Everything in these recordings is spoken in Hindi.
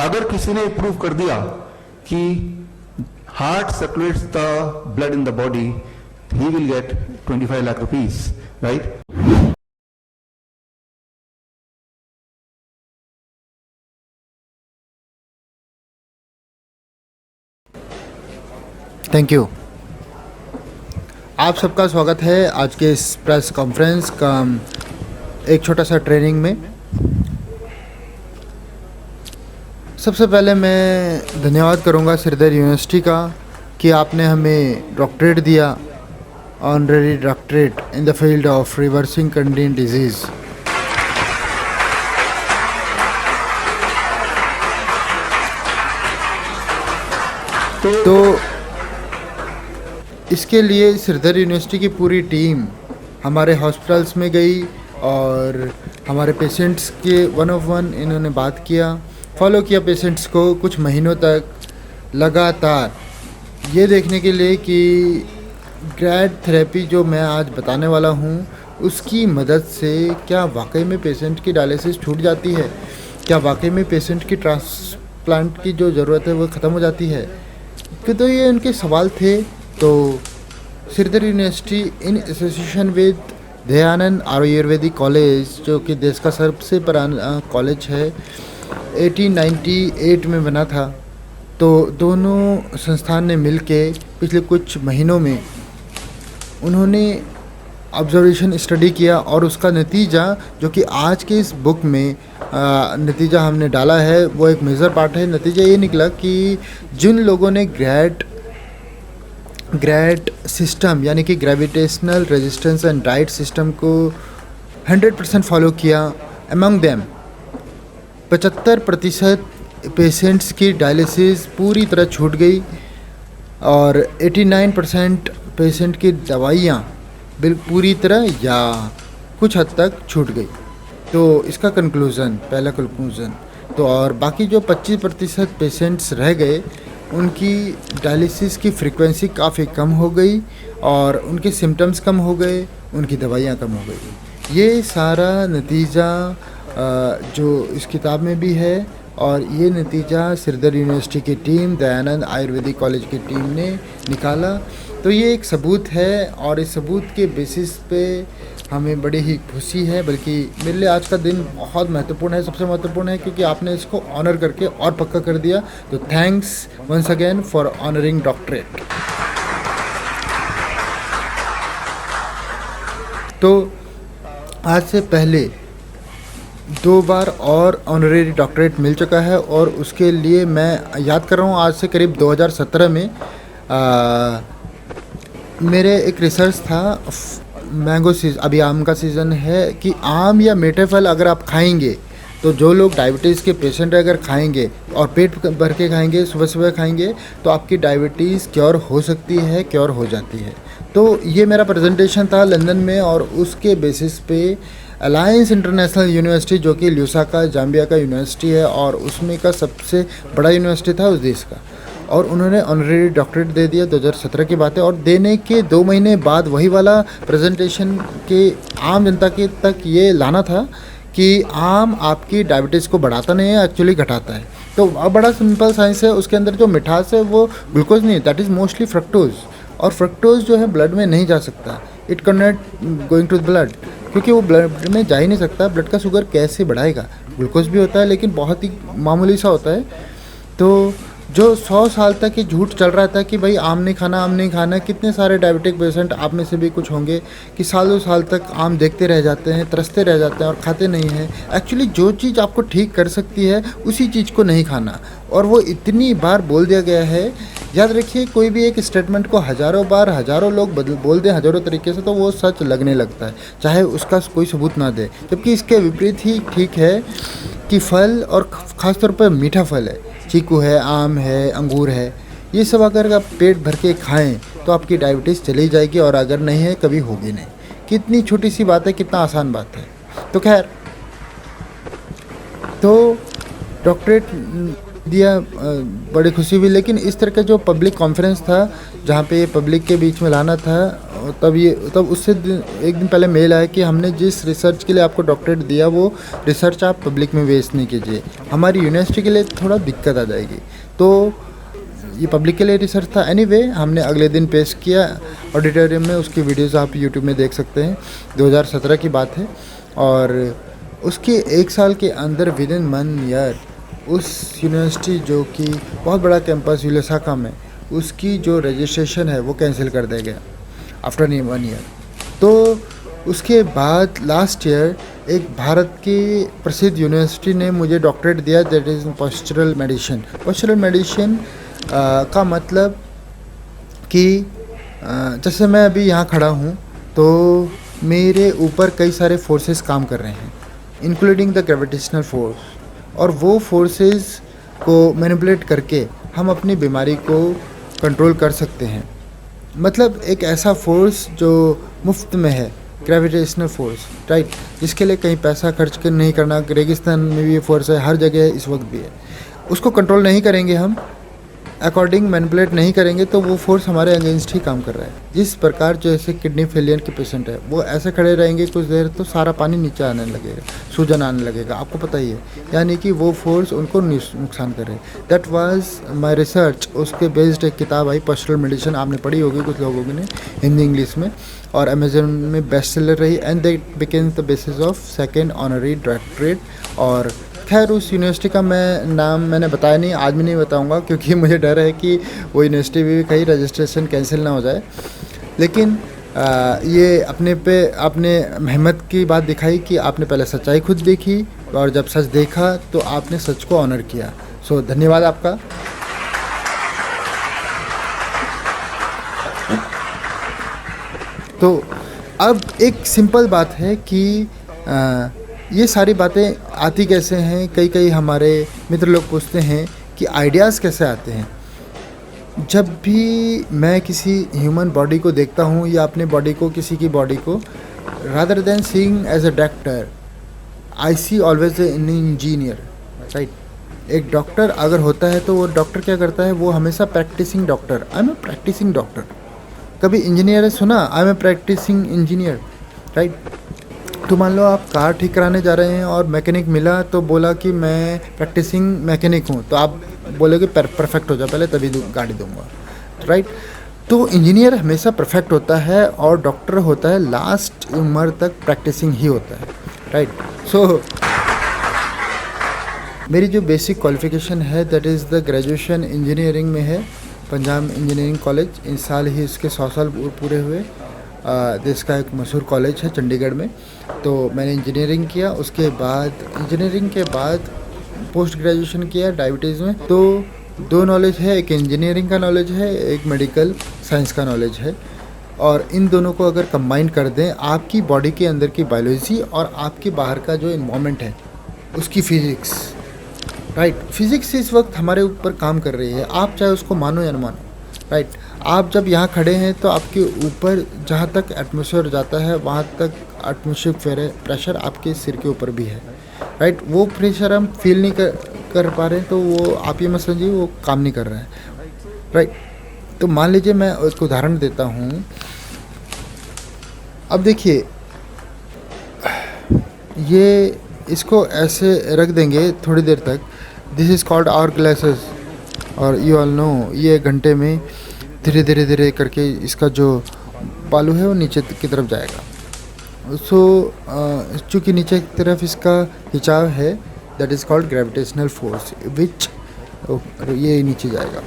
अगर किसी ने प्रूव कर दिया कि heart circulates the blood in the body, he will get 25 lakh rupees, right? Thank you. आप सबका स्वागत है आज के इस प्रेस कॉन्फ्रेंस का एक छोटा सा ट्रेनिंग में। सबसे पहले मैं धन्यवाद करूंगा श्रीधर यूनिवर्सिटी का कि आपने हमें डॉक्टरेट दिया, honorary doctorate in the field of reversing kidney disease. तो इसके लिए श्रीधर यूनिवर्सिटी की पूरी टीम हमारे हॉस्पिटल्स में गई और हमारे पेशेंट्स के 1-on-1 इन्होंने बात किया, फॉलो किया पेशेंट्स को कुछ महीनों तक लगातार, ये देखने के लिए कि ग्रैड थेरेपी जो मैं आज बताने वाला हूँ उसकी मदद से क्या वाकई में पेशेंट की डायलिसिस छूट जाती है, क्या वाकई में पेशेंट की ट्रांसप्लांट की जो ज़रूरत है वो ख़त्म हो जाती है। कि तो ये उनके सवाल थे। तो Shridhar university in association with Dayanand Ayurvedic college, जो कि देश का सबसे पुराना कॉलेज है, 1898 में बना था। तो दोनों संस्थान ने मिलके पिछले कुछ महीनों में उन्होंने ऑब्जर्वेशन स्टडी किया और उसका नतीजा जो कि आज के इस बुक में नतीजा हमने डाला है वो एक मेजर पार्ट है। नतीजा ये निकला कि जिन लोगों ने ग्रैड सिस्टम यानी कि gravitational resistance and diet system को 100% फॉलो किया, अमंग देम 75% पेशेंट्स की डायलिसिस पूरी तरह छूट गई और 89% पेशेंट की दवाइयाँ पूरी तरह या कुछ हद तक छूट गई। तो इसका कंक्लूज़न, पहला कंक्लूज़न तो, और बाकी जो 25% पेशेंट्स रह गए उनकी डायलिसिस की फ्रीक्वेंसी काफ़ी कम हो गई और उनके सिम्टम्स कम हो गए, उनकी दवाइयाँ कम हो गई। ये सारा नतीजा जो इस किताब में भी है और ये नतीजा श्रीधर यूनिवर्सिटी की टीम, दयानंद आयुर्वेदिक कॉलेज की टीम ने निकाला। तो ये एक सबूत है और इस सबूत के बेसिस पे हमें बड़ी ही खुशी है, बल्कि मेरे लिए आज का दिन बहुत महत्वपूर्ण है, सबसे महत्वपूर्ण है क्योंकि आपने इसको ऑनर करके और पक्का कर दिया। तो thanks once again for honouring doctorate. तो आज से पहले 2 बार और ऑनरेरी डॉक्टरेट मिल चुका है और उसके लिए मैं याद कर रहा हूँ आज से करीब 2017 में मेरे एक रिसर्च था, मैंगो सीजन, अभी आम का सीज़न है, कि आम या मीठे फल अगर आप खाएंगे तो जो लोग डायबिटीज़ के पेशेंट अगर खाएंगे और पेट भर के खाएंगे, सुबह सुबह खाएंगे, तो आपकी डायबिटीज़ क्योर हो सकती है, क्योर हो जाती है। तो ये मेरा प्रेजेंटेशन था लंदन में और उसके बेसिस पे अलायंस इंटरनेशनल यूनिवर्सिटी, जो कि ल्यूसाका जाम्बिया का यूनिवर्सिटी है और उसमें का सबसे बड़ा यूनिवर्सिटी था उस देश का, और उन्होंने ऑनरेरी डॉक्टरेट दे दिया। 2017 की बात है और देने के 2 महीने बाद वही वाला प्रेजेंटेशन के आम जनता के तक ये लाना था कि आम आपकी डायबिटीज़ को बढ़ाता नहीं है, एक्चुअली घटाता है। तो अब बड़ा सिंपल साइंस है, उसके अंदर जो मिठास है वो ग्लूकोज नहीं, दैट इज़ मोस्टली फ्रक्टोज, और फ्रक्टोज जो है ब्लड में नहीं जा सकता, it can not going to blood, क्योंकि वो ब्लड में जा ही नहीं सकता। ब्लड का शुगर कैसे बढ़ाएगा? ग्लूकोज भी होता है लेकिन बहुत ही मामूली सा होता है। तो जो 100 साल तक ये झूठ चल रहा था कि भाई आम नहीं खाना, आम नहीं खाना, कितने सारे डायबिटिक पेशेंट आप में से भी कुछ होंगे कि सालों साल तक आम देखते रह जाते हैं, तरसते रह जाते हैं और खाते नहीं हैं। एक्चुअली जो चीज़ आपको ठीक कर सकती है उसी चीज़ को नहीं खाना, और वो इतनी बार बोल दिया गया है। याद रखिए, कोई भी एक स्टेटमेंट को हज़ारों बार हज़ारों लोग बोल दें हज़ारों तरीके से तो वो सच लगने लगता है, चाहे उसका कोई सबूत ना दे। जबकि इसके विपरीत ही ठीक है कि फल, और ख़ासतौर पर मीठा फल है, चीकू है, आम है, अंगूर है, ये सब अगर आप पेट भर के खाएं तो आपकी डायबिटीज़ चली जाएगी, और अगर नहीं है कभी होगी नहीं। कितनी छोटी सी बात है, कितना आसान बात है। तो खैर, तो डॉक्टरेट दिया, बड़ी खुशी हुई। लेकिन इस तरह का जो पब्लिक कॉन्फ्रेंस था जहाँ पे पब्लिक के बीच में लाना था, तब उससे एक दिन पहले मेल आया कि हमने जिस रिसर्च के लिए आपको डॉक्टरेट दिया वो रिसर्च आप पब्लिक में वेस्ट नहीं कीजिए, हमारी यूनिवर्सिटी के लिए थोड़ा दिक्कत आ जाएगी। तो ये पब्लिक के लिए रिसर्च था। एनीवे हमने अगले दिन पेश किया ऑडिटोरियम में, उसकी वीडियोस आप यूट्यूब में देख सकते हैं। 2017 की बात है और उसके 1 साल के अंदर विद इन 1 ईयर उस यूनिवर्सिटी जो कि बहुत बड़ा कैंपस यूलेसाका में, उसकी जो रजिस्ट्रेशन है वो कैंसिल कर दिया गया आफ्टर 1 ईयर। तो उसके बाद लास्ट ईयर एक भारत की प्रसिद्ध यूनिवर्सिटी ने मुझे डॉक्टरेट दिया, that is postural medicine. Postural medicine का मतलब कि जैसे मैं अभी यहाँ खड़ा हूँ तो मेरे ऊपर कई सारे फोर्सेस काम कर रहे हैं, इंक्लूडिंग द ग्रेविटेशनल फोर्स, और वो फोर्सेस को मैनिपुलेट करके हम अपनी बीमारी को कंट्रोल कर सकते हैं। मतलब एक ऐसा फोर्स जो मुफ्त में है, ग्रेविटेशनल फोर्स, राइट, जिसके लिए कहीं पैसा खर्च नहीं करना। रेगिस्तान में भी ये फोर्स है, हर जगह इस वक्त भी है। उसको कंट्रोल नहीं करेंगे हम, अकॉर्डिंग मैनिपुलेट नहीं करेंगे तो वो फोर्स हमारे अगेंस्ट ही काम कर रहा है। जिस प्रकार जैसे किडनी फेलियर के पेशेंट है, वो ऐसे खड़े रहेंगे कुछ देर तो सारा पानी नीचे आने लगेगा, सूजन आने लगेगा, आपको पता ही है, यानी कि वो फोर्स उनको नुकसान कर रहे हैं। That was my research. उसके बेस्ड एक किताब आई पोस्चरल मेडिसिन, आपने पढ़ी होगी कुछ लोगों ने, हिंदी इंग्लिश में, और अमेजन में बेस्ट सेलर रही, and that became the basis of second honorary doctorate. और खैर उस यूनिवर्सिटी का नाम मैंने बताया नहीं, आज भी नहीं बताऊंगा, क्योंकि मुझे डर है कि वो यूनिवर्सिटी भी कहीं रजिस्ट्रेशन कैंसिल ना हो जाए। लेकिन ये अपने हिम्मत की बात दिखाई कि आपने पहले सच्चाई खुद देखी और जब सच देखा तो आपने सच को ऑनर किया। सो धन्यवाद आपका। तो अब एक सिंपल बात है कि ये सारी बातें आती कैसे हैं। कई हमारे मित्र लोग पूछते हैं कि आइडियाज़ कैसे आते हैं। जब भी मैं किसी ह्यूमन बॉडी को देखता हूँ या अपने बॉडी को, किसी की बॉडी को, rather than seeing as a doctor, I see always an engineer, right. एक डॉक्टर अगर होता है तो वो डॉक्टर क्या करता है, वो हमेशा practising doctor, I am a practising doctor. कभी इंजीनियर है सुना, I am a practising engineer, right. तो मान लो आप कार ठीक कराने जा रहे हैं और मैकेनिक मिला तो बोला कि मैं प्रैक्टिसिंग मैकेनिक हूँ, तो आप बोलोगे परफेक्ट हो जाए पहले तभी गाड़ी दूंगा, राइट। तो इंजीनियर हमेशा परफेक्ट होता है और डॉक्टर होता है लास्ट उम्र तक प्रैक्टिसिंग ही होता है, राइट। सो मेरी जो बेसिक क्वालिफिकेशन है that is the graduation engineering में है, पंजाब इंजीनियरिंग कॉलेज। इस साल ही इसके 100 साल पूरे हुए। देश का एक मशहूर कॉलेज है चंडीगढ़ में। तो मैंने इंजीनियरिंग किया, उसके बाद इंजीनियरिंग के बाद पोस्ट ग्रेजुएशन किया डायबिटीज़ में। तो 2 नॉलेज है, एक इंजीनियरिंग का नॉलेज है, एक मेडिकल साइंस का नॉलेज है। और इन दोनों को अगर कंबाइन कर दें, आपकी बॉडी के अंदर की बायोलॉजी और आपके बाहर का जो इन्वायरमेंट है उसकी फिज़िक्स, राइट। फिज़िक्स इस वक्त हमारे ऊपर काम कर रही है, आप चाहे उसको मानो या न मानो, राइट। आप जब यहाँ खड़े हैं तो आपके ऊपर जहाँ तक एटमॉस्फेयर जाता है वहाँ तक एटमॉस्फेरिक प्रेशर आपके सिर के ऊपर भी है, राइट। वो प्रेशर हम फील नहीं कर पा रहे हैं, तो वो आप ये मत समझिए वो काम नहीं कर रहा है, राइट। तो मान लीजिए मैं एक उदाहरण देता हूँ। अब देखिए, ये इसको ऐसे रख देंगे थोड़ी देर तक, this is called hour glasses, और यू ऑल नो ये घंटे में धीरे धीरे करके इसका जो बालू है वो नीचे की तरफ जाएगा। सो चूँकि नीचे की तरफ इसका खिंचाव है, that is called gravitational force, which ये नीचे जाएगा।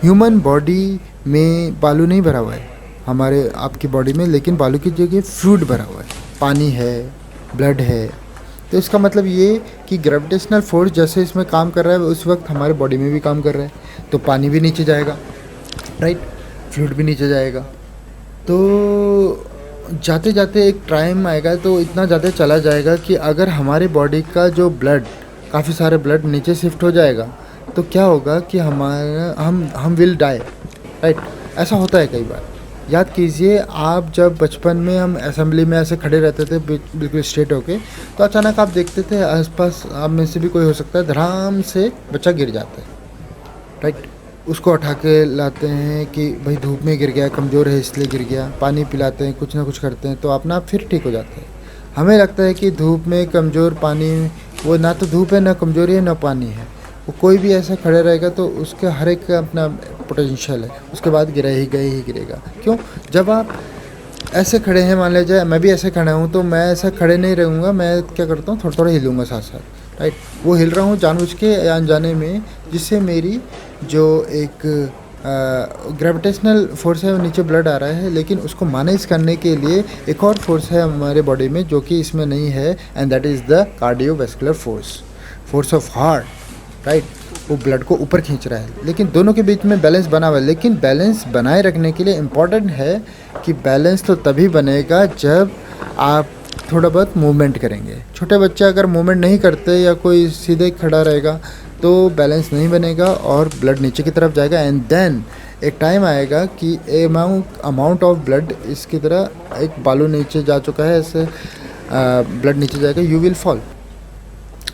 ह्यूमन बॉडी में बालू नहीं भरा हुआ है हमारे आपकी बॉडी में, लेकिन बालू की जगह फ्लूइड भरा हुआ है, पानी है, ब्लड है। तो इसका मतलब ये कि ग्रेविटेशनल फोर्स जैसे इसमें काम कर रहा है उस वक्त हमारे बॉडी में भी काम कर रहा है। तो पानी भी नीचे जाएगा, राइट, फ्लूइड भी नीचे जाएगा। तो जाते जाते एक टाइम आएगा तो इतना ज़्यादा चला जाएगा कि अगर हमारे बॉडी का जो ब्लड, काफ़ी सारे ब्लड नीचे शिफ्ट हो जाएगा तो क्या होगा कि हम विल डाई, राइट। ऐसा होता है कई बार। याद कीजिए, आप जब बचपन में हम असेंबली में ऐसे खड़े रहते थे बिल्कुल स्ट्रेट होके, तो अचानक आप देखते थे आसपास आप में से भी कोई हो सकता है, धड़ाम से बच्चा गिर जाता है, राइट। उसको उठा के लाते हैं कि भाई धूप में गिर गया, कमज़ोर है इसलिए गिर गया, पानी पिलाते हैं, कुछ ना कुछ करते हैं, तो अपना आप फिर ठीक हो जाता है। हमें लगता है कि धूप में कमज़ोर, पानी, वो ना तो धूप है, ना कमज़ोरी है, ना पानी है, वो कोई भी ऐसा खड़े रहेगा तो उसके हर एक का अपना पोटेंशियल है, उसके बाद गिरा ही गए ही गिरेगा। क्यों? जब आप ऐसे खड़े हैं, मान लीजिए मैं भी ऐसे खड़ा हूँ, तो मैं ऐसा खड़े नहीं रहूँगा, मैं क्या करता हूँ, थोड़ा थोड़ा हिलूँगा साथ साथ, राइट। वो हिल रहा हूँ जानबूझ के या अनजाने में, जिससे मेरी जो एक ग्रेविटेशनल फोर्स है वो नीचे ब्लड आ रहा है, लेकिन उसको मैनेज करने के लिए एक और फोर्स है हमारे बॉडी में जो कि इसमें नहीं है, and that is the cardiovascular force of heart, right. वो ब्लड को ऊपर खींच रहा है, लेकिन दोनों के बीच में बैलेंस बना हुआ है। लेकिन बैलेंस बनाए रखने के लिए इम्पॉर्टेंट है कि बैलेंस तो तभी बनेगा जब आप थोड़ा बहुत मूवमेंट करेंगे। छोटे बच्चे अगर मूवमेंट नहीं करते या कोई सीधे खड़ा रहेगा तो बैलेंस नहीं बनेगा और ब्लड नीचे की तरफ जाएगा, एंड देन एक टाइम आएगा कि अमाउंट ऑफ ब्लड इसकी तरह एक बालू नीचे जा चुका है, ऐसे ब्लड नीचे जाएगा, यू विल फॉल।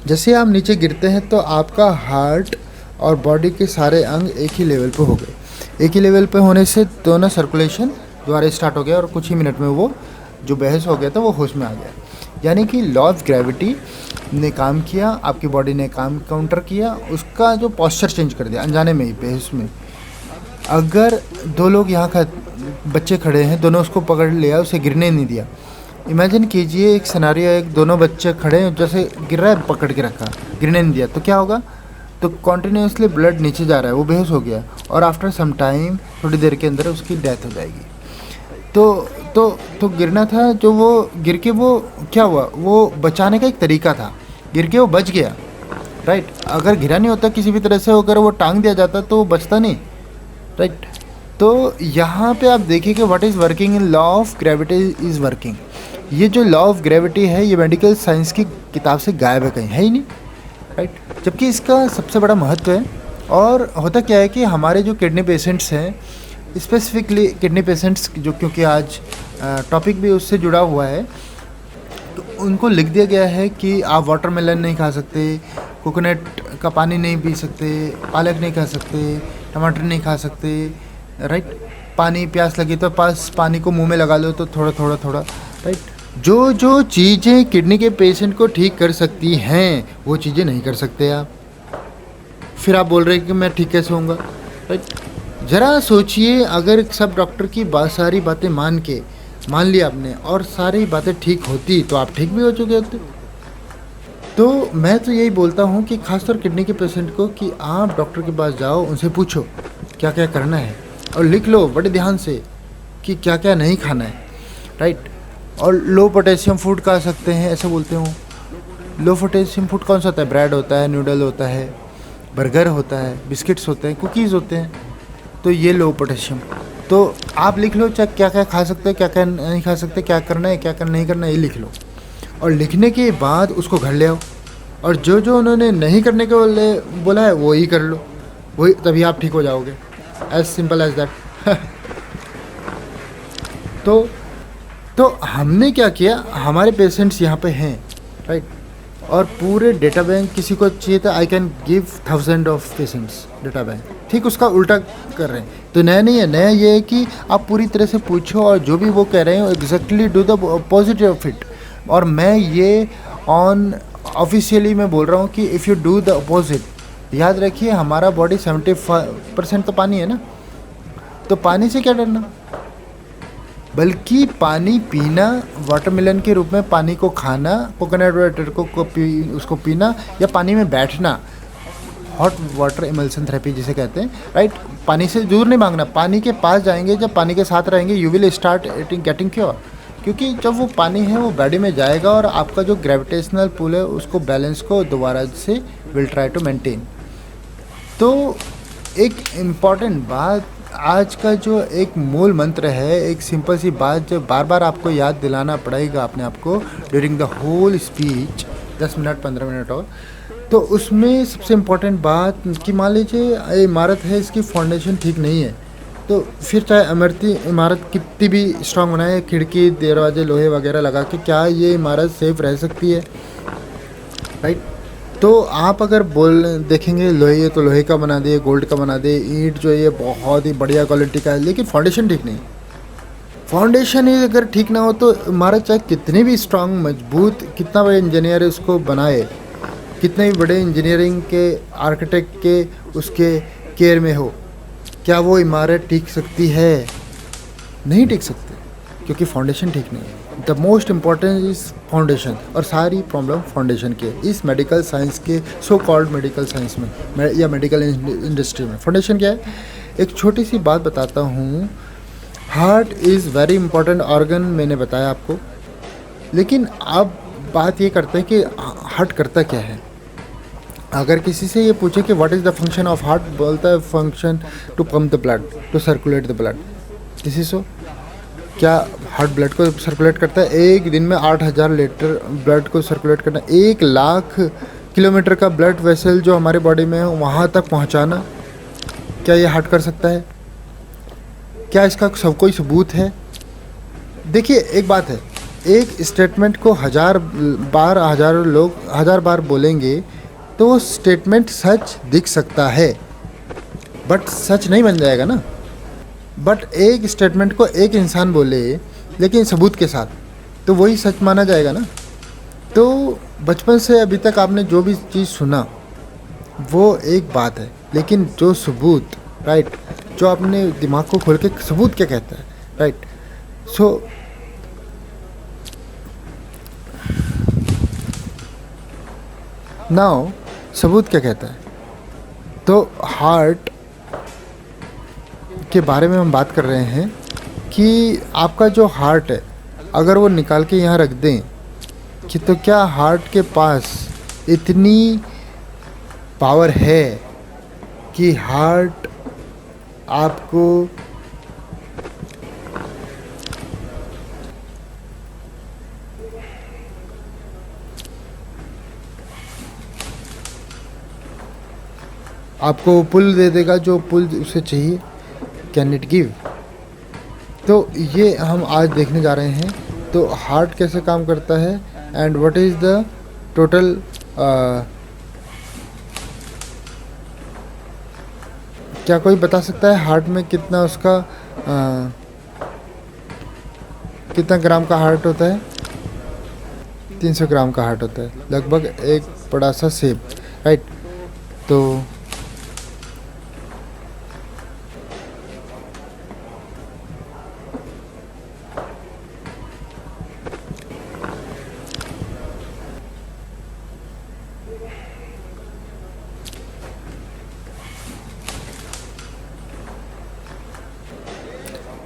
जैसे आप नीचे गिरते हैं तो आपका हार्ट और बॉडी के सारे अंग एक ही लेवल पे हो गए। एक ही लेवल पे होने से दोनों सर्कुलेशन दोबारा स्टार्ट हो गया और कुछ ही मिनट में वो जो बेहोश हो गया था वो होश में आ गया। यानी कि लॉ ऑफ ग्रेविटी ने काम किया, आपकी बॉडी ने काम काउंटर किया, उसका जो पोस्चर चेंज कर दिया अनजाने में ही, बेहोश में। अगर दो लोग यहाँ का बच्चे खड़े हैं, दोनों उसको पकड़ लिया, उसे गिरने नहीं दिया। इमेजिन कीजिए एक सिनेरियो, एक दोनों बच्चे खड़े हैं, जैसे गिर रहा है, पकड़ के रखा, गिरने नहीं दिया, तो क्या होगा? तो कॉन्टिन्यूसली ब्लड नीचे जा रहा है, वो बेहोश हो गया और आफ्टर सम टाइम, थोड़ी देर के अंदर उसकी डेथ हो जाएगी। तो गिरना था, जो वो गिर के वो क्या हुआ, वो बचाने का एक तरीका था, गिर के वो बच गया, राइट। अगर गिरा नहीं होता किसी भी तरह से, अगर वो टांग दिया जाता तो वो बचता नहीं, राइट। तो यहाँ पे आप देखिए कि what is working in law of gravity is working. ये जो लॉ ऑफ ग्रेविटी है ये मेडिकल साइंस की किताब से गायब है, कहीं है ही नहीं, राइट। जबकि इसका सबसे बड़ा महत्व है। और होता क्या है कि हमारे जो किडनी पेशेंट्स हैं, स्पेसिफिकली किडनी पेशेंट्स जो, क्योंकि आज टॉपिक भी उससे जुड़ा हुआ है, तो उनको लिख दिया गया है कि आप वाटरमेलन नहीं खा सकते, कोकोनट का पानी नहीं पी सकते, पालक नहीं खा सकते, टमाटर नहीं खा सकते, राइट। पानी प्यास लगी तो पानी को मुंह में लगा लो तो थोड़ा थोड़ा थोड़ा, राइट। जो चीज़ें किडनी के पेशेंट को ठीक कर सकती हैं वो चीज़ें नहीं कर सकते आप। फिर आप बोल रहे हैं कि मैं ठीक कैसे होऊंगा, राइट। ज़रा सोचिए, अगर सब डॉक्टर की सारी बातें मान ली आपने और सारी बातें ठीक होती तो आप ठीक भी हो चुके होते। तो मैं तो यही बोलता हूँ कि खासतौर किडनी के पेशेंट को कि आप डॉक्टर के पास जाओ, उनसे पूछो क्या क्या करना है और लिख लो बड़े ध्यान से कि क्या क्या नहीं खाना है, राइट। और लो पोटेशियम फूड खा सकते हैं, ऐसे बोलते हो। लो पोटेशियम फूड कौन सा होता है? ब्रेड होता है, नूडल होता है, बर्गर होता है, बिस्किट्स होते हैं, कुकीज़ होते हैं, तो ये लो पोटेशियम। तो आप लिख लो क्या क्या खा सकते हैं, क्या क्या नहीं खा सकते, क्या करना है, क्या क्या नहीं करना है, ये लिख लो। और लिखने के बाद उसको घर ले आओ और जो जो उन्होंने नहीं करने के बोला है वो ही कर लो, वही, तभी आप ठीक हो जाओगे। As simple as that. तो हमने क्या किया, हमारे पेशेंट्स यहाँ पे हैं, राइट। और पूरे डेटा बैंक किसी को चाहिए था, I can give 1000 of patients data bank, ठीक उसका उल्टा कर रहे हैं। तो नया नहीं है, नया ये है कि आप पूरी तरह से पूछो और जो भी वो कह रहे हैं exactly do the positive of it. और मैं ये ऑफिशियली मैं बोल रहा हूँ कि if you do the opposite, याद रखिए हमारा बॉडी 75% तो पानी है ना, तो पानी से क्या डरना, बल्कि पानी पीना, वाटरमेलन के रूप में पानी को खाना, कोकोनट वाटर को उसको पीना, या पानी में बैठना, हॉट वाटर इमल्सन थेरेपी जिसे कहते हैं, राइट। पानी से दूर नहीं भागना, पानी के पास जाएंगे, जब पानी के साथ रहेंगे you will start getting cure, क्योंकि जब वो पानी है वो बॉडी में जाएगा और आपका जो ग्रेविटेशनल पुल है उसको बैलेंस को दोबारा से विल ट्राई टू मेंटेन। तो एक इम्पॉर्टेंट बात, आज का जो एक मूल मंत्र है, एक सिंपल सी बात जो बार बार आपको याद दिलाना पड़ेगा अपने आप को during the whole speech, 10 minute 15 minute और, तो उसमें सबसे इम्पॉर्टेंट बात कि मान लीजिए इमारत है, इसकी फाउंडेशन ठीक नहीं है, तो फिर चाहे इमारत कितनी भी स्ट्रांग बनाए, खिड़की दरवाजे लोहे वगैरह लगा के, क्या ये इमारत सेफ रह सकती है, राइट। तो आप अगर देखेंगे लोहे है तो लोहे का बना दे, गोल्ड का बना दे, ईंट जो है ये बहुत ही बढ़िया क्वालिटी का है, लेकिन फाउंडेशन ठीक नहीं। फाउंडेशन ही अगर ठीक ना हो तो हमारा चाहे कितने भी स्ट्रांग मजबूत, कितना बड़ा इंजीनियर उसको बनाए, कितने भी बड़े इंजीनियरिंग के आर्किटेक्ट के उसके केयर में हो, क्या वो इमारत टिक सकती है? नहीं टिक सकती, क्योंकि फाउंडेशन ठीक नहीं है। The most important is foundation, और सारी प्रॉब्लम फाउंडेशन की है इस मेडिकल साइंस के, सो कॉल्ड मेडिकल साइंस में या मेडिकल इंडस्ट्री में। फाउंडेशन क्या है? एक छोटी सी बात बताता हूँ। Heart is very important organ, मैंने बताया आपको, लेकिन अब बात ये करते हैं कि हार्ट करता क्या है। अगर किसी से ये पूछे कि what is the function of heart, बोलता है function to pump the blood, to circulate the blood. This is so. क्या हार्ट ब्लड को सर्कुलेट करता है? एक दिन में 8,000 लीटर ब्लड को सर्कुलेट करना, 1,00,000 किलोमीटर का ब्लड वेसल जो हमारे बॉडी में है वहाँ तक पहुँचाना, क्या ये हार्ट कर सकता है? क्या इसका सब कोई सबूत है? देखिए एक बात है, एक स्टेटमेंट को 1,000 बार बोलेंगे तो वो स्टेटमेंट सच दिख सकता है, बट सच नहीं बन जाएगा ना। बट एक स्टेटमेंट को एक इंसान बोले लेकिन सबूत के साथ, तो वही सच माना जाएगा ना। तो बचपन से अभी तक आपने जो भी चीज़ सुना वो एक बात है, लेकिन जो सबूत, राइट, जो आपने दिमाग को खोल के सबूत क्या कहता है, राइट। सो नाउ सबूत क्या कहता है? तो हार्ट के बारे में हम बात कर रहे हैं कि आपका जो हार्ट है, अगर वो निकाल के यहाँ रख दें कि तो क्या हार्ट के पास इतनी पावर है कि हार्ट आपको आपको पुल दे देगा जो पुल उसे चाहिए? Can it give? तो ये हम आज देखने जा रहे हैं। तो हार्ट कैसे काम करता है and what is the total क्या कोई बता सकता है हार्ट में कितना उसका कितना ग्राम का हार्ट होता है? 300 ग्राम का हार्ट होता है, लगभग एक बड़ा सा सेब, राइट। तो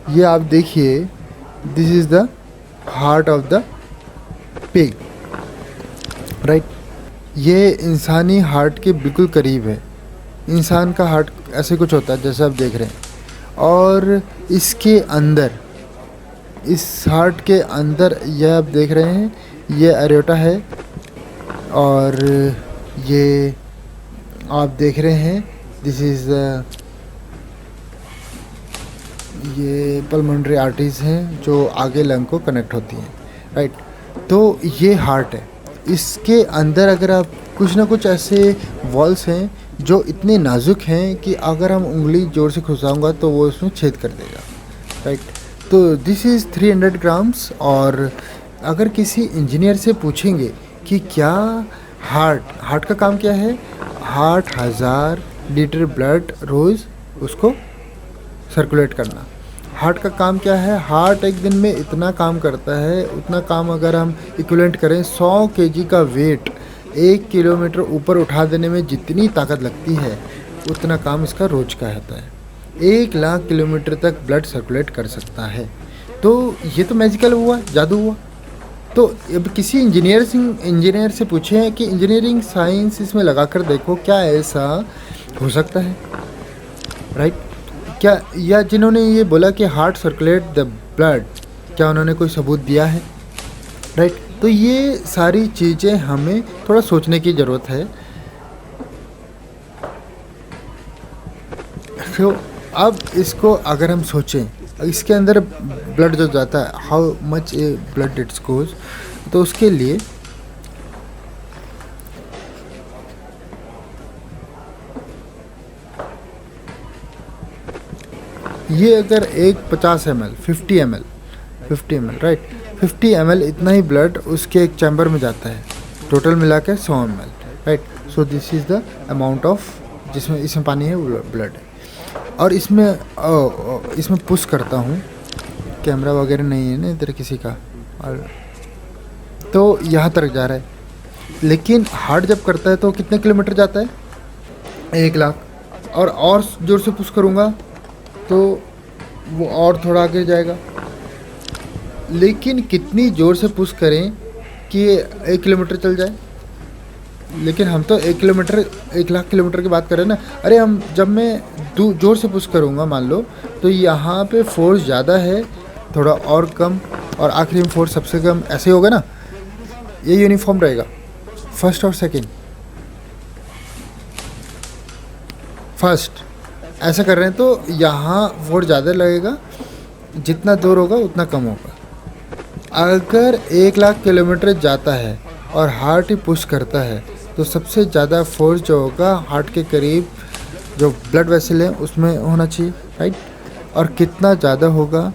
ये आप देखिए, this is the heart of the pig, right. ये इंसानी हार्ट के बिल्कुल करीब है। इंसान का हार्ट ऐसे कुछ होता है जैसे आप देख रहे हैं, और इसके अंदर, इस हार्ट के अंदर ये आप देख रहे हैं, ये एरियोटा है, और ये आप देख रहे हैं दिस इज़ ये पल्मोनरी आर्टरीज हैं जो आगे लंग को कनेक्ट होती हैं, राइट। तो ये हार्ट है, इसके अंदर अगर आप कुछ ना कुछ ऐसे वॉल्स हैं जो इतने नाजुक हैं कि अगर हम उंगली जोर से घुसाऊंगा तो वो उसमें छेद कर देगा, राइट। तो दिस इज़ 300 ग्राम्स। और अगर किसी इंजीनियर से पूछेंगे कि क्या हार्ट का काम क्या है, हार्ट 1,000 लीटर ब्लड रोज़ उसको सर्कुलेट करना। हार्ट का काम क्या है? हार्ट एक दिन में इतना काम करता है, उतना काम अगर हम इक्विवेलेंट करें 100 केजी का वेट 1 किलोमीटर ऊपर उठा देने में जितनी ताकत लगती है, उतना काम इसका रोज का होता है। 1,00,000 किलोमीटर तक ब्लड सर्कुलेट कर सकता है। तो ये तो मैजिकल हुआ, जादू हुआ। तो अब किसी इंजीनियर से पूछें कि इंजीनियरिंग साइंस इसमें लगा कर देखो, क्या ऐसा हो सकता है, राइट। क्या, या जिन्होंने ये बोला कि हार्ट सर्कुलेट द ब्लड, क्या उन्होंने कोई सबूत दिया है, राइट। तो ये सारी चीज़ें हमें थोड़ा सोचने की ज़रूरत है। तो अब इसको अगर हम सोचें, इसके अंदर ब्लड जो जाता है, how much A blood it's goes, तो उसके लिए ये अगर एक 50 ml 50 ml राइट 50 ml इतना ही ब्लड उसके एक चैम्बर में जाता है, टोटल मिला के 100 ml right. So this is the amount of जिसमें इसमें पानी है ब्लड है। और इसमें पुश करता हूँ, कैमरा वगैरह नहीं है ना इधर किसी का, और तो यहाँ तक जा रहा है। लेकिन हार्ट जब करता है तो कितने किलोमीटर जाता है? 1 लाख। और ज़ोर से पुश करूँगा तो वो और थोड़ा आगे जाएगा। लेकिन कितनी ज़ोर से पुश करें कि 1 किलोमीटर चल जाए? लेकिन हम तो 1 लाख किलोमीटर की बात कर रहे हैं ना। अरे जब मैं ज़ोर से पुश करूँगा मान लो, तो यहाँ पे फोर्स ज़्यादा है, थोड़ा और कम, और आखिरी में फोर्स सबसे कम, ऐसे होगा ना। ये यूनिफॉर्म रहेगा फर्स्ट और सेकंड। फर्स्ट ऐसा कर रहे हैं तो यहाँ फोर्स ज़्यादा लगेगा, जितना दूर होगा उतना कम होगा। अगर 1 लाख किलोमीटर जाता है और हार्ट ही पुश करता है तो सबसे ज़्यादा फोर्स जो होगा हार्ट के करीब जो ब्लड वेसल है उसमें होना चाहिए राइट। और कितना ज़्यादा होगा,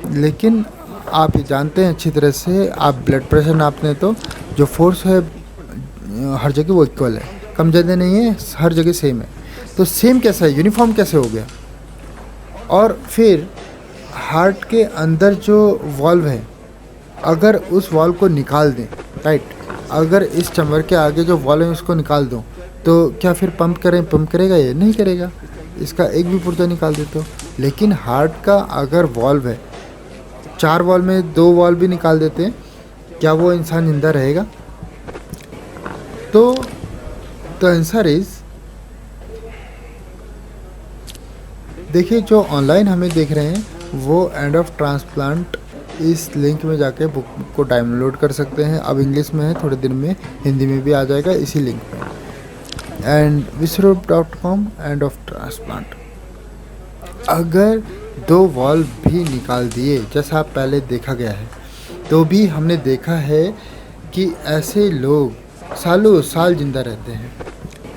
लेकिन आप ये जानते हैं अच्छी तरह से, आप ब्लड प्रेशर नापते हैं तो जो फोर्स है हर जगह वो इक्वल है, कम ज़्यादा नहीं है, हर जगह सेम है। तो सेम कैसा है, यूनिफॉर्म कैसे हो गया? और फिर हार्ट के अंदर जो वॉल्व है, अगर उस वॉल्व को निकाल दें राइट, अगर इस चैम्बर के आगे जो वॉल्व है उसको निकाल दो तो क्या फिर पंप करेगा? ये नहीं करेगा, इसका एक भी पुर्जा निकाल दे तो। लेकिन हार्ट का अगर वॉल्व है, 4 वॉल्व में 2 वॉल्व भी निकाल देते हैं, क्या वो इंसान जिंदा रहेगा? तो द आंसर इज, देखिए जो ऑनलाइन हमें देख रहे हैं वो एंड ऑफ ट्रांसप्लांट, इस लिंक में जाके बुक को डाउनलोड कर सकते हैं। अब इंग्लिश में है, थोड़े दिन में हिंदी में भी आ जाएगा इसी लिंक पे। एंड विश्वरूप.com एंड ऑफ ट्रांसप्लांट। अगर 2 वॉल्व भी निकाल दिए जैसा पहले देखा गया है, तो भी हमने देखा है कि ऐसे लोग सालों साल जिंदा रहते हैं।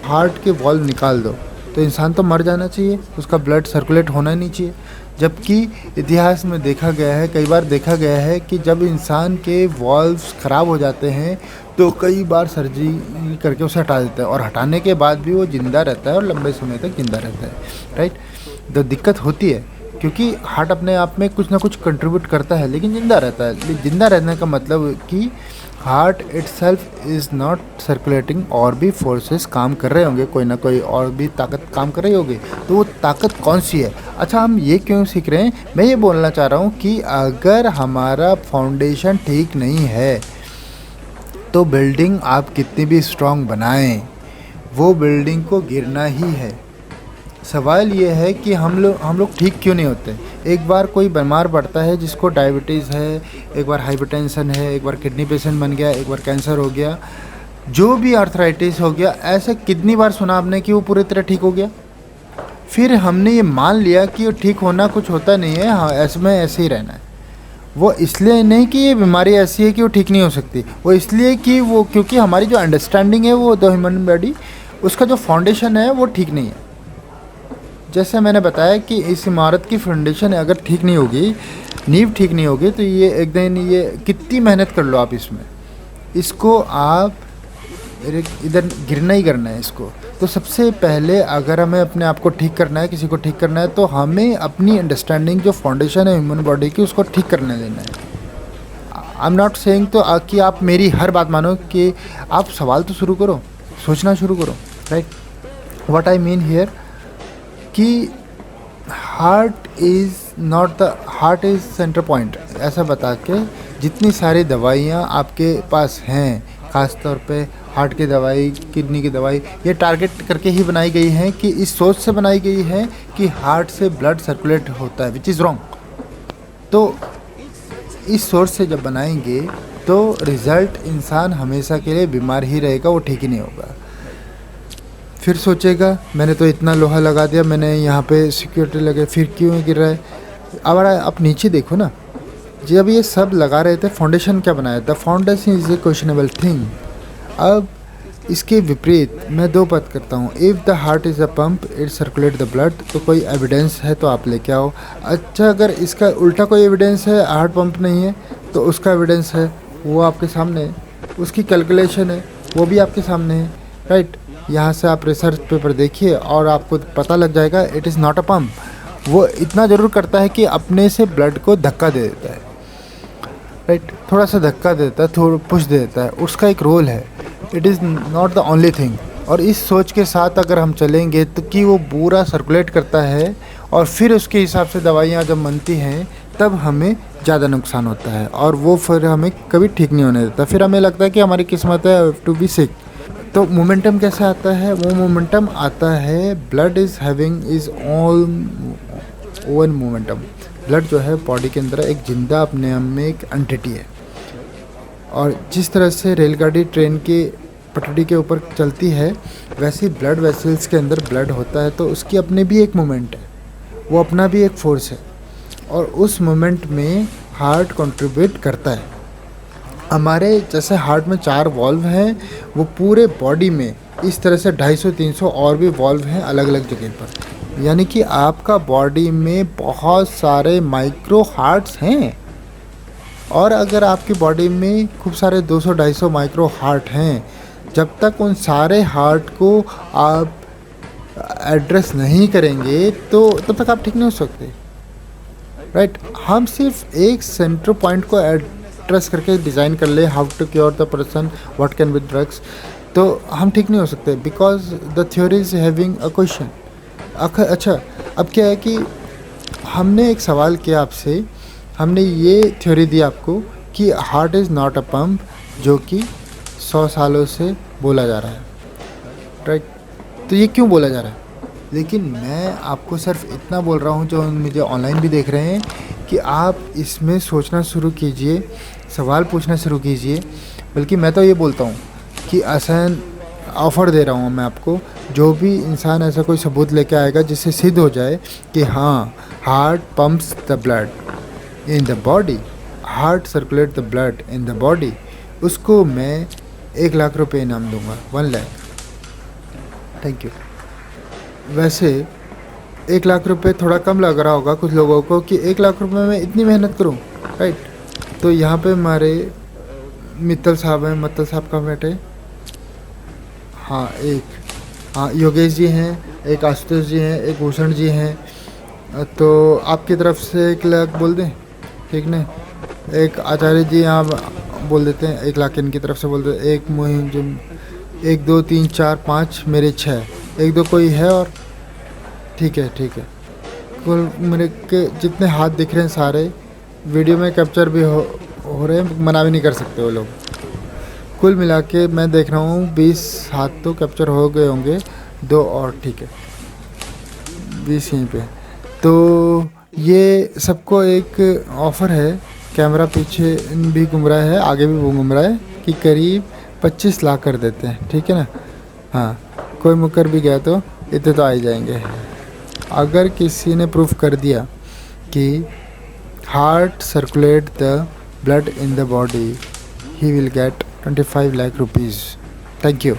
हार्ट के वॉल्व निकाल दो तो इंसान तो मर जाना चाहिए, उसका ब्लड सर्कुलेट होना ही नहीं चाहिए। जबकि इतिहास में देखा गया है, कई बार देखा गया है कि जब इंसान के वॉल्व्स ख़राब हो जाते हैं तो कई बार सर्जरी करके उसे हटा देता है, और हटाने के बाद भी वो ज़िंदा रहता है और लंबे समय तक ज़िंदा रहता है राइट। तो दिक्कत होती है क्योंकि हार्ट अपने आप में कुछ ना कुछ कंट्रीब्यूट करता है लेकिन ज़िंदा रहता है। ज़िंदा रहने का मतलब कि heart itself is not circulating, और भी फोर्सेस काम कर रहे होंगे, कोई ना कोई और भी ताकत काम कर रही होगी। तो वो ताकत कौन सी है? अच्छा, हम ये क्यों सीख रहे हैं? मैं ये बोलना चाह रहा हूँ कि अगर हमारा फाउंडेशन ठीक नहीं है तो बिल्डिंग आप कितनी भी स्ट्रांग बनाएं, वो बिल्डिंग को गिरना ही है। सवाल ये है कि हम लोग ठीक क्यों नहीं होते? एक बार कोई बीमार पड़ता है जिसको डायबिटीज़ है, एक बार हाइपरटेंशन है, एक बार किडनी पेशेंट बन गया, एक बार कैंसर हो गया, जो भी आर्थराइटिस हो गया, ऐसे कितनी बार सुना आपने कि वो पूरी तरह ठीक हो गया? फिर हमने ये मान लिया कि वो ठीक होना कुछ होता नहीं है, हाँ ऐसे ही रहना है। वो इसलिए नहीं कि ये बीमारी ऐसी है कि वो ठीक नहीं हो सकती, वो इसलिए कि वो क्योंकि हमारी जो अंडरस्टैंडिंग है वो द ह्यूमन बॉडी, उसका जो फाउंडेशन है वो ठीक नहीं है। जैसे मैंने बताया कि इस इमारत की फाउंडेशन अगर ठीक नहीं होगी, नींव ठीक नहीं होगी, तो ये एक दिन ये कितनी मेहनत कर लो आप इसको आप इधर गिरना ही करना है इसको। तो सबसे पहले अगर हमें अपने आप को ठीक करना है, किसी को ठीक करना है, तो हमें अपनी अंडरस्टैंडिंग जो फाउंडेशन है ह्यूमन बॉडी की उसको ठीक करने देना है। आई एम नॉट सेइंग तो कि आप मेरी हर बात मानो, कि आप सवाल तो शुरू करो, सोचना शुरू करो right. What I mean here कि हार्ट इज़ सेंटर पॉइंट, ऐसा बता के जितनी सारी दवाइयाँ आपके पास हैं, ख़ास तौर पे हार्ट की दवाई, किडनी की दवाई, ये टारगेट करके ही बनाई गई हैं, कि इस सोच से बनाई गई है कि हार्ट से ब्लड सर्कुलेट होता है, विच इज़ रॉन्ग। तो इस सोच से जब बनाएंगे तो रिज़ल्ट इंसान हमेशा के लिए बीमार ही रहेगा, वो ठीक ही नहीं होगा। फिर सोचेगा मैंने तो इतना लोहा लगा दिया, मैंने यहाँ पे सिक्योरिटी लगे, फिर क्यों गिर रहा है? अब आप नीचे देखो ना, जब ये सब लगा रहे थे फाउंडेशन क्या बनाया? The foundation is a questionable thing. अब इसके विपरीत मैं दो बात करता हूँ। If the heart is a pump it circulate the blood, तो कोई एविडेंस है तो आप लेके आओ। अच्छा, अगर इसका उल्टा कोई एविडेंस है, हार्ट पंप नहीं है, तो उसका एविडेंस है, वो आपके सामने है। उसकी कैलकुलेशन है, वो भी आपके सामने है, राइट। यहाँ से आप रिसर्च पेपर देखिए और आपको पता लग जाएगा it is not a pump. वो इतना ज़रूर करता है कि अपने से ब्लड को धक्का दे देता है, राइट, थोड़ा सा धक्का देता है, थोड़ा पुश दे देता है, उसका एक रोल है। It is not the only thing. और इस सोच के साथ अगर हम चलेंगे तो कि वो पूरा सर्कुलेट करता है और फिर उसके हिसाब से दवाइयाँ जब बनती हैं तब हमें ज़्यादा नुकसान होता है, और वो फिर हमें कभी ठीक नहीं होने देता। फिर हमें लगता है कि हमारी किस्मत है टू बी सिक। तो मोमेंटम कैसे आता है? वो मोमेंटम आता है, blood is having is all own momentum. Blood जो है बॉडी के अंदर एक जिंदा अपने आप में एक एंटिटी है। और जिस तरह से रेलगाड़ी ट्रेन की पटरी के ऊपर चलती है, वैसे ही ब्लड वेसल्स के अंदर ब्लड होता है, तो उसकी अपने भी एक मोमेंट है, वो अपना भी एक फोर्स है, और उस मोमेंट में हार्ट कंट्रीब्यूट करता है। हमारे जैसे हार्ट में 4 वॉल्व हैं, वो पूरे बॉडी में इस तरह से 250-300 और भी वॉल्व हैं अलग अलग जगह पर। यानी कि आपका बॉडी में बहुत सारे माइक्रो हार्ट्स हैं। और अगर आपकी बॉडी में खूब सारे 200-250 माइक्रो हार्ट हैं, जब तक उन सारे हार्ट को आप एड्रेस नहीं करेंगे तो तब तक आप ठीक नहीं हो सकते, राइट। हम सिर्फ एक सेंटर पॉइंट को एड्रेस करके डिज़ाइन कर ले, how to cure the person, what can be drugs, तो हम ठीक नहीं हो सकते, because the theory is having a question. अच्छा, अब क्या है कि हमने एक सवाल किया आपसे, हमने ये थ्योरी दी आपको कि heart is not a pump, जो कि 100 सालों से बोला जा रहा है, राइट। तो ये क्यों बोला जा रहा है? लेकिन मैं आपको सिर्फ इतना बोल रहा हूँ, जो मुझे ऑनलाइन भी देख रहे हैं, कि आप इसमें सोचना शुरू कीजिए, सवाल पूछना शुरू कीजिए। बल्कि मैं तो ये बोलता हूँ कि आसान ऑफ़र दे रहा हूँ मैं आपको, जो भी इंसान ऐसा कोई सबूत लेके आएगा जिससे सिद्ध हो जाए कि हाँ, heart pumps the blood in the body, heart circulate the blood in the body, उसको मैं 1 लाख रुपए इनाम दूंगा, 1 लाख। Thank you. वैसे 1 लाख रुपए थोड़ा कम लग रहा होगा कुछ लोगों को कि 1 लाख रुपए में इतनी मेहनत करूं, राइट। तो यहाँ पे हमारे मित्तल साहब हैं, मित्तल साहब का बेटे, हाँ योगेश जी हैं, एक आशुतोष जी हैं, एक भूषण जी हैं। तो आपकी तरफ से 1 लाख बोल दें, ठीक नहीं? एक आचार्य जी यहाँ बोल देते हैं, 1 लाख इनकी तरफ से बोल देते। एक मुहिम जो 1 2 3 4 5 मेरे 6, 1 2 कोई है और, ठीक है। कुल मेरे के जितने हाथ दिख रहे हैं सारे वीडियो में कैप्चर भी हो रहे हैं, मना भी नहीं कर सकते वो लोग। कुल मिला के मैं देख रहा हूँ 20 हाथ तो कैप्चर हो गए होंगे, 2 और, ठीक है, 20 यहीं पे। तो ये सबको एक ऑफ़र है, कैमरा पीछे भी घूम रहा है, आगे भी वो घूम रहा है, कि करीब 25 लाख कर देते हैं, ठीक है ना। हाँ, कोई मुकर भी गया तो इतने तो आ ही जाएंगे। अगर किसी ने प्रूफ कर दिया कि heart circulate the blood in the body, he will get 25 lakh rupees. Thank you.